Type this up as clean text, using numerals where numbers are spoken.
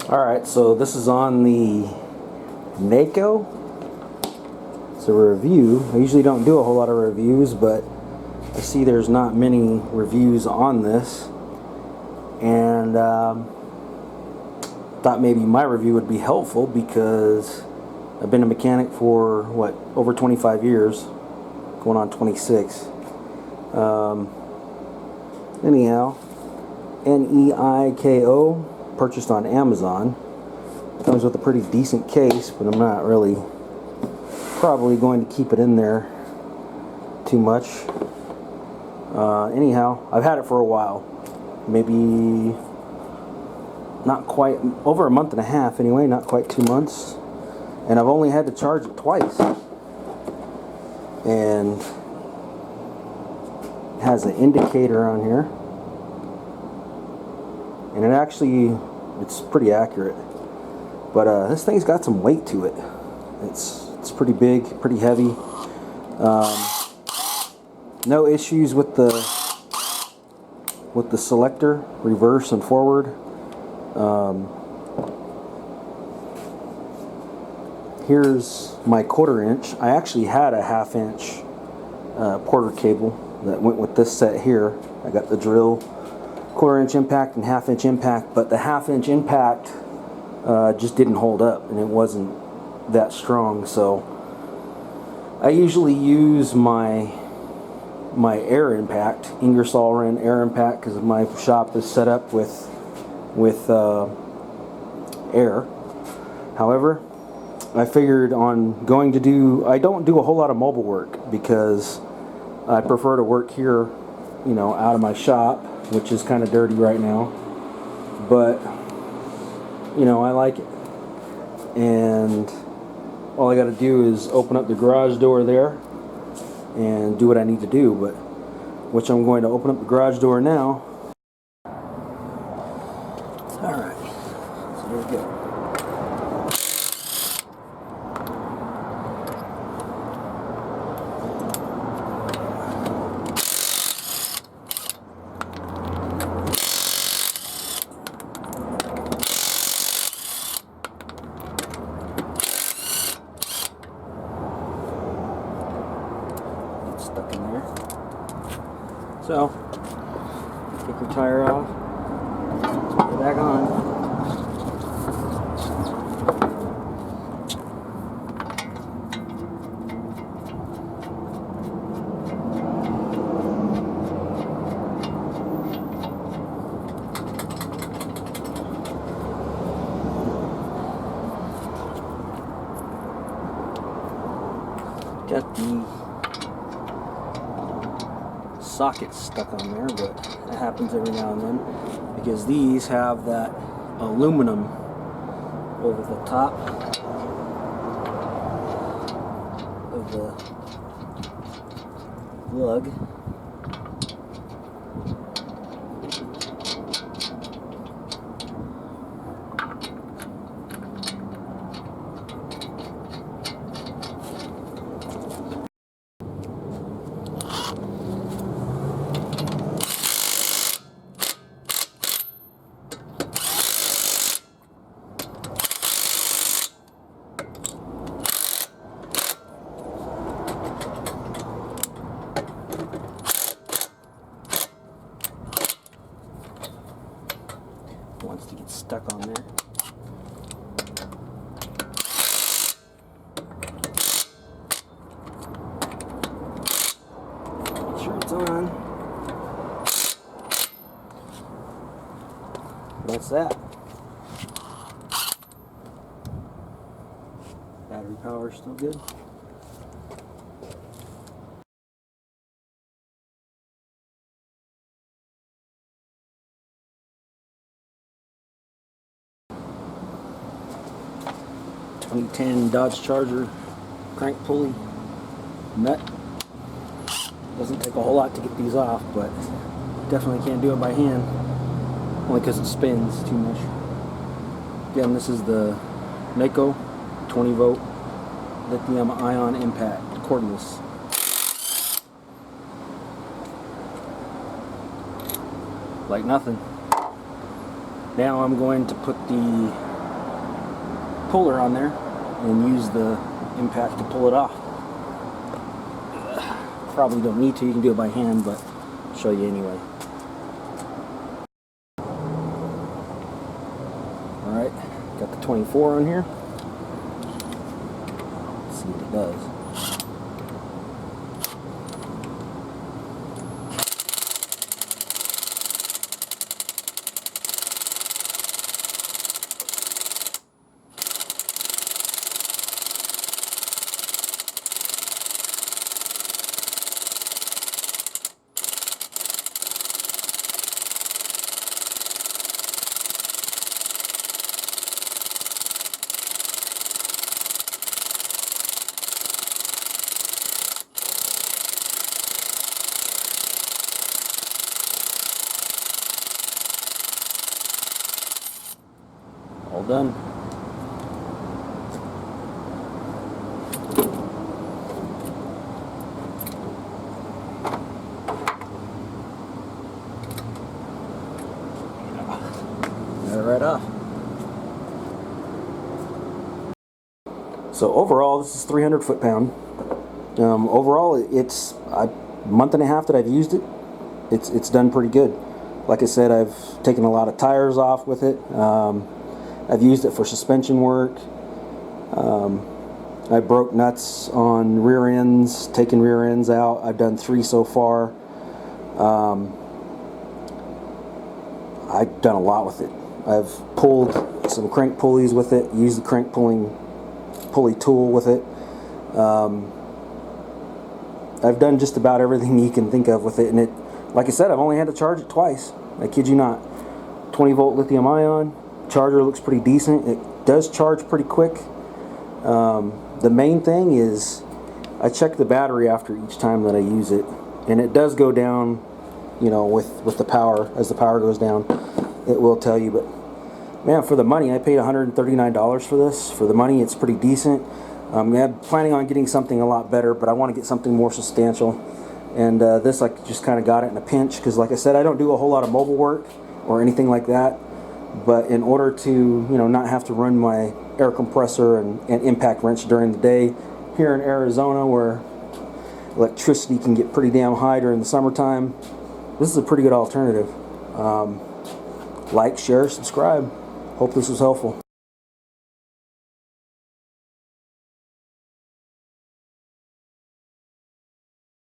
Alright, so this is on the Neiko. It's a review. I usually don't do a whole lot of reviews, but I see there's not many reviews on this, and thought maybe my review would be helpful because I've been a mechanic for what, over 25 years, going on 26. Anyhow, Neiko, purchased on Amazon. Comes with a pretty decent case, but I'm not really probably going to keep it in there too much. Anyhow, I've had it for a while, maybe not quite, over a month and a half anyway, not quite 2 months, and I've only had to charge it twice, and it has an indicator on here, and it's pretty accurate, but this thing's got some weight to it. It's pretty big, pretty heavy. No issues with the selector, reverse and forward. Here's my 1/4 inch. I actually had a 1/2 inch Porter cable that went with this set here. I got the drill 1/4 inch impact and 1/2 inch impact, but the 1/2 inch impact just didn't hold up, and it wasn't that strong. So I usually use my air impact, Ingersoll Rand air impact, because my shop is set up with air. However, I figured on I don't do a whole lot of mobile work because I prefer to work here, out of my shop, which is kind of dirty right now, but I like it, and all I got to do is open up the garage door there and do what I need to do, which I'm going to open up the garage door now. Alright, so here we go. Stuck in there. So, take your tire off, put it back on. Got the socket stuck on there, but that happens every now and then because these have that aluminum over the top of the lug. Wants to get stuck on there. Make sure it's on. That's that. Battery power still good. .2010 Dodge Charger crank pulley nut. Doesn't take a whole lot to get these off, but definitely can't do it by hand, only because it spins too much. Again, this is the Neiko 20-volt lithium ion impact cordless. Like nothing. Now I'm going to put the puller on there and use the impact to pull it off. Probably don't need to, you can do it by hand, but I'll show you anyway. Alright, got the 24 on here. Let's see what it does. All done. Got it right off. So overall, this is 300 foot-pound. Overall, it's a month and a half that I've used it. It's done pretty good. Like I said, I've taken a lot of tires off with it. I've used it for suspension work. I broke nuts on rear ends, taken rear ends out. I've done 3 so far. I've done a lot with it. I've pulled some crank pulleys with it, used the crank pulley tool with it. I've done just about everything you can think of with it, and it, like I said, I've only had to charge it twice. I kid you not. 20 volt lithium ion. Charger looks pretty decent. It does charge pretty quick. The main thing is I check the battery after each time that I use it, and it does go down, you know, with the power. As the power goes down, it will tell you. But man, for the money, I paid $139 for this. For the money, it's pretty decent. I'm planning on getting something a lot better, but I want to get something more substantial. And this, I just kind of got it in a pinch, because like I said, I don't do a whole lot of mobile work or anything like that. But in order to, you know, not have to run my air compressor and impact wrench during the day here in Arizona, where electricity can get pretty damn high during the summertime, this is a pretty good alternative. Like, share, subscribe. Hope this was helpful.